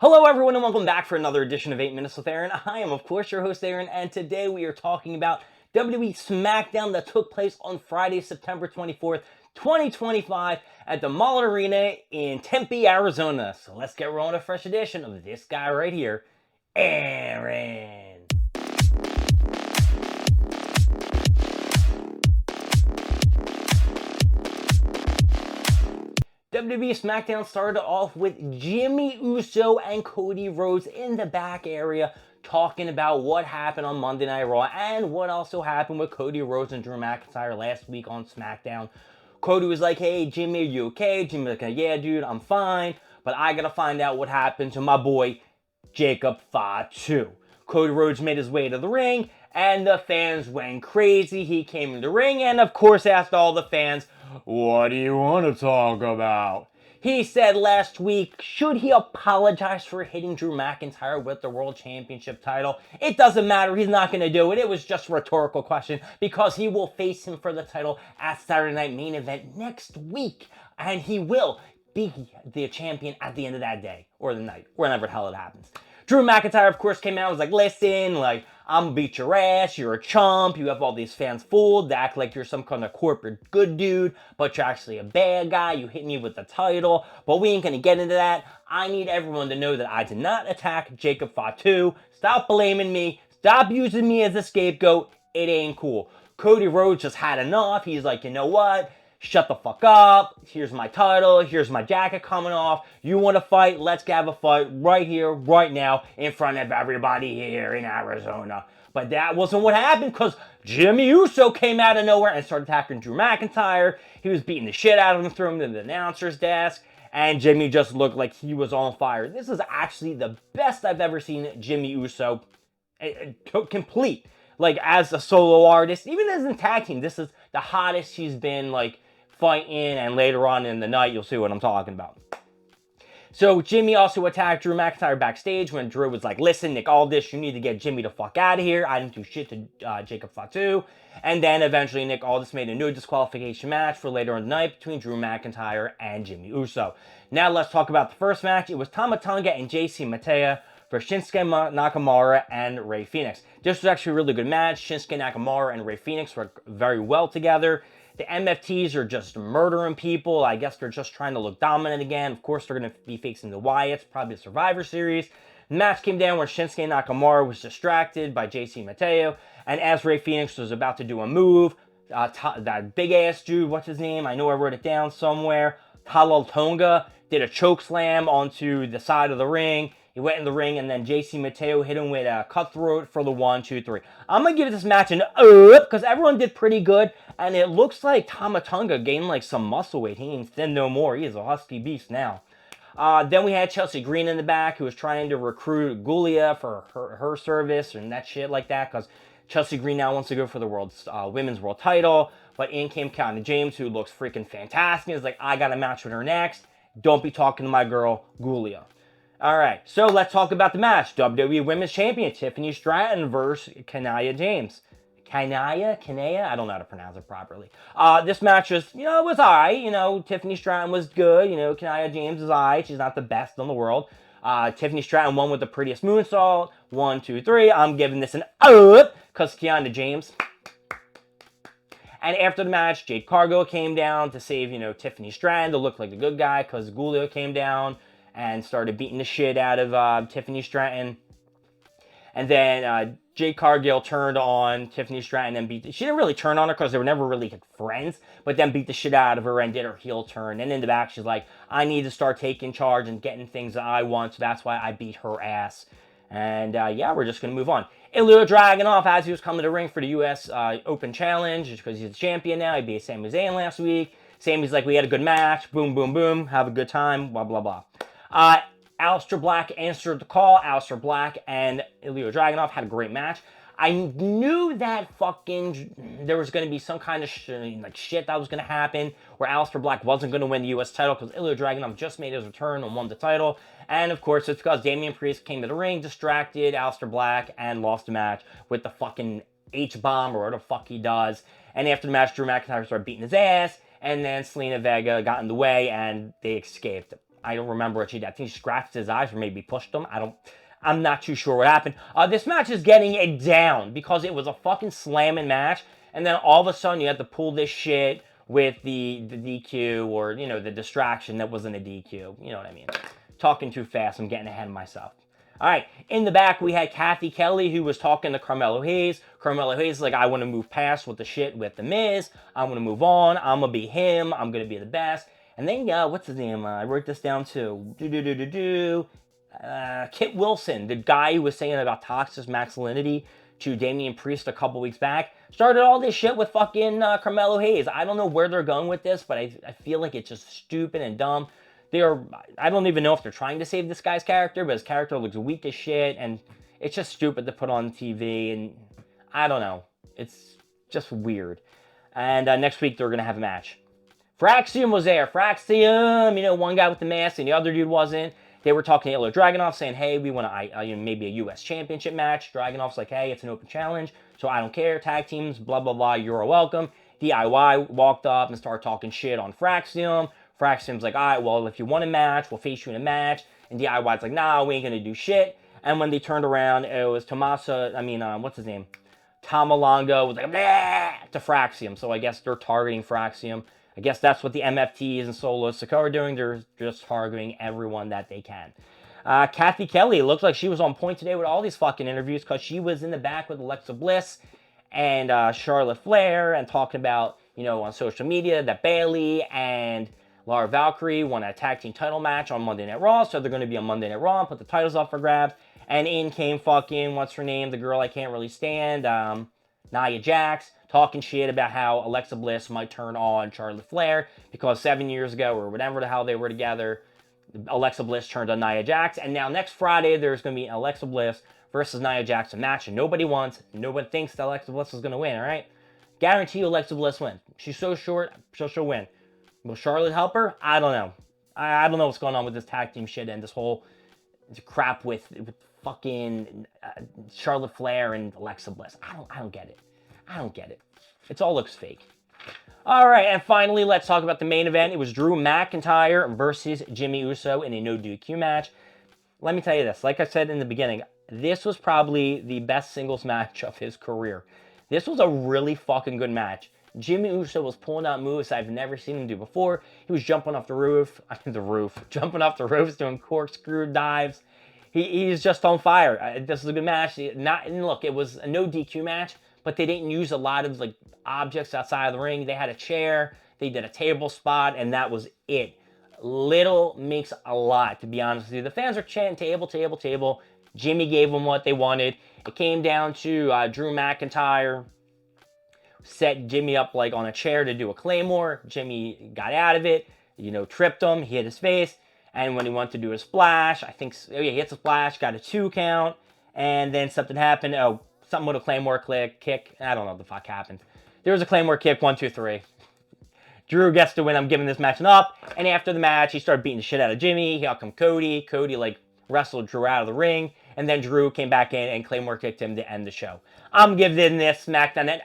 Hello everyone and welcome back for another edition of 8 Minutes with Aaron. I am of course your host Aaron, and today we are talking about WWE Smackdown that took place on Friday, September 24th, 2025 at the Mall Arena in Tempe, Arizona. So let's get rolling a fresh edition of this guy right here, Aaron. WWE SmackDown started off with Jimmy Uso and Cody Rhodes in the back area talking about what happened on Monday Night Raw and what also happened with Cody Rhodes and Drew McIntyre last week on SmackDown. Cody was like, hey, Jimmy, are you okay? Jimmy was like, yeah, dude, I'm fine, but I gotta find out what happened to my boy, Jacob Fatu. Cody Rhodes made his way to the ring, and the fans went crazy. He came in the ring and, of course, asked all the fans, what do you want to talk about? He said last week, should he apologize for hitting Drew McIntyre with the World Championship title? It doesn't matter. He's not going to do it. It was just a rhetorical question because he will face him for the title at Saturday Night Main Event next week. And he will be the champion at the end of that day or the night, whenever the hell it happens. Drew McIntyre, of course, came out and was like, listen, I'm gonna beat your ass, you're a chump, you have all these fans fooled, they act like you're some kind of corporate good dude, but you're actually a bad guy, you hit me with the title, but we ain't gonna get into that. I need everyone to know that I did not attack Jacob Fatu. Stop blaming me, stop using me as a scapegoat, it ain't cool. Cody Rhodes just had enough. He's like, you know what? Shut the fuck up. Here's my title. Here's my jacket coming off. You want to fight? Let's have a fight right here, right now, in front of everybody here in Arizona. But that wasn't what happened because Jimmy Uso came out of nowhere and started attacking Drew McIntyre. He was beating the shit out of him, throwing him to the announcer's desk, and Jimmy just looked like he was on fire. This is actually the best I've ever seen Jimmy Uso complete. Like, as a solo artist, even as a tag team, this is the hottest he's been, fighting, and later on in the night, you'll see what I'm talking about. So, Jimmy also attacked Drew McIntyre backstage when Drew was like, listen, Nick Aldis, you need to get Jimmy the fuck out of here. I didn't do shit to Jacob Fatu. And then, eventually, Nick Aldis made a no disqualification match for later in the night between Drew McIntyre and Jimmy Uso. Now, let's talk about the first match. It was Tama Tonga and JC Mattea for Shinsuke Nakamura and Rey Fenix. This was actually a really good match. Shinsuke Nakamura and Rey Fenix work very well together. The MFTs are just murdering people. I guess they're just trying to look dominant again. Of course, they're going to be facing the Wyatts, probably the Survivor Series. The match came down where Shinsuke Nakamura was distracted by JC Mateo, and as Rey Fenix was about to do a move, that big-ass dude, what's his name? I know I wrote it down somewhere. Tama Tonga did a choke slam onto the side of the ring. He went in the ring, and then JC Mateo hit him with a cutthroat for the 1, 2, 3. I'm going to give this match an because everyone did pretty good, and it looks like Tama Tonga gained some muscle weight. He ain't thin no more. He is a husky beast now. Then we had Chelsea Green in the back, who was trying to recruit Gulia for her service and that shit like that, because Chelsea Green now wants to go for the women's world title. But in came Kiana James, who looks freaking fantastic. He's like, I got a match with her next. Don't be talking to my girl, Gulia. Alright, so let's talk about the match. WWE Women's Champion Tiffany Stratton versus Kiana James. Kanaya? I don't know how to pronounce it properly. This match was, it was alright. Tiffany Stratton was good. Kiana James is alright. She's not the best in the world. Tiffany Stratton won with the prettiest moonsault. 1, 2, 3. I'm giving this an because Kiana James. And after the match, Jade Cargill came down to save, Tiffany Stratton to look like the good guy because Gulia came down and started beating the shit out of Tiffany Stratton. And then Jade Cargill turned on Tiffany Stratton and she didn't really turn on her because they were never really friends, but then beat the shit out of her and did her heel turn. And in the back, she's like, I need to start taking charge and getting things that I want, so that's why I beat her ass. And yeah, we're just going to move on. Ilya Dragunov, as he was coming to the ring for the U.S. Open Challenge, because he's the champion now. He beat Sami Zayn last week. Sami's like, we had a good match. Boom, boom, boom. Have a good time. Blah, blah, blah. Aleister Black answered the call. Aleister Black and Ilya Dragunov had a great match. I knew that there was going to be some kind of shit that was going to happen where Aleister Black wasn't going to win the U.S. title because Ilya Dragunov just made his return and won the title. And of course, it's because Damian Priest came to the ring, distracted Aleister Black, and lost the match with the fucking H-bomb or whatever the fuck he does. And after the match, Drew McIntyre started beating his ass, and then Selena Vega got in the way, and they escaped. I don't remember what she did. I think she scratched his eyes or maybe pushed him. I'm not too sure what happened. This match is getting it down because it was a fucking slamming match. And then all of a sudden you have to pull this shit with the DQ or, you know, the distraction that wasn't a DQ. You know what I mean? Talking too fast. I'm getting ahead of myself. All right, in the back, we had Kathy Kelly, who was talking to Carmelo Hayes. Carmelo Hayes is like, I want to move past with the shit with The Miz. I want to move on. I'm going to be him. I'm going to be the best. And then, what's his name? I wrote this down too. Kit Wilson, the guy who was saying about toxic masculinity to Damian Priest a couple weeks back, started all this shit with fucking Carmelo Hayes. I don't know where they're going with this, but I feel like it's just stupid and dumb. I don't even know if they're trying to save this guy's character, but his character looks weak as shit, and it's just stupid to put on TV, and I don't know. It's just weird. And next week, they're going to have a match. Fraxium was there. Fraxium, you know, one guy with the mask, and the other dude wasn't. They were talking to Ilya Dragunov, saying, hey, we want maybe a U.S. Championship match. Dragunov's like, hey, it's an open challenge, so I don't care. Tag teams, blah, blah, blah, you're welcome. DIY walked up and started talking shit on Fraxium. Fraxium's like, all right, well, if you want a match, we'll face you in a match. And DIY's like, nah, we ain't going to do shit. And when they turned around, it was what's his name? Tom Alongo was like, blah, to Fraxium. So I guess they're targeting Fraxium. I guess that's what the MFTs and Solo Sikoa are doing. They're just targeting everyone that they can. Kathy Kelly, it looked like she was on point today with all these fucking interviews because she was in the back with Alexa Bliss and Charlotte Flair and talking about, you know, on social media that Bayley and Laura Valkyrie won a tag team title match on Monday Night Raw, so they're going to be on Monday Night Raw and put the titles up for grabs. And in came fucking, what's her name, the girl I can't really stand, Nia Jax, talking shit about how Alexa Bliss might turn on Charlotte Flair because 7 years ago or whatever the hell they were together, Alexa Bliss turned on Nia Jax. And now next Friday, there's going to be Alexa Bliss versus Nia Jax match, and nobody thinks that Alexa Bliss is going to win, all right? Guarantee Alexa Bliss wins. She's so short, so she'll win. Will Charlotte help her? I don't know. I don't know what's going on with this tag team shit and this whole crap with fucking Charlotte Flair and Alexa Bliss. I don't get it. I don't get it. It all looks fake. All right, and finally, let's talk about the main event. It was Drew McIntyre versus Jimmy Uso in a no DQ match. Let me tell you this. Like I said in the beginning, this was probably the best singles match of his career. This was a really fucking good match. Jimmy Uso was pulling out moves I've never seen him do before. He was jumping off the roof, jumping off the roofs, doing corkscrew dives. He's just on fire. This is a good match. Look, it was a no DQ match, but they didn't use a lot of like objects outside of the ring. They had a chair, they did a table spot, and that was it. Little makes a lot, to be honest with you. The fans are chanting table, table, table. Jimmy gave them what they wanted. It came down to Drew McIntyre set Jimmy up like on a chair to do a Claymore. Jimmy got out of it, you know, tripped him, he hit his face, and when he went to do a splash, he hits a splash, got a 2 count, and then something happened. Something with a Claymore kick. I don't know what the fuck happened. There was a Claymore kick, 1, 2, 3. Drew gets to win. I'm giving this match an up. And after the match, he started beating the shit out of Jimmy. Here come Cody. Cody like wrestled Drew out of the ring. And then Drew came back in and Claymore kicked him to end the show. I'm giving this SmackDown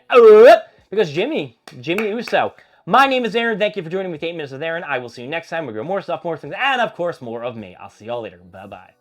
because Jimmy Uso. My name is Aaron. Thank you for joining me with 8 Minutes with Aaron. I will see you next time. We'll go more stuff, more things, and of course, more of me. I'll see y'all later. Bye-bye.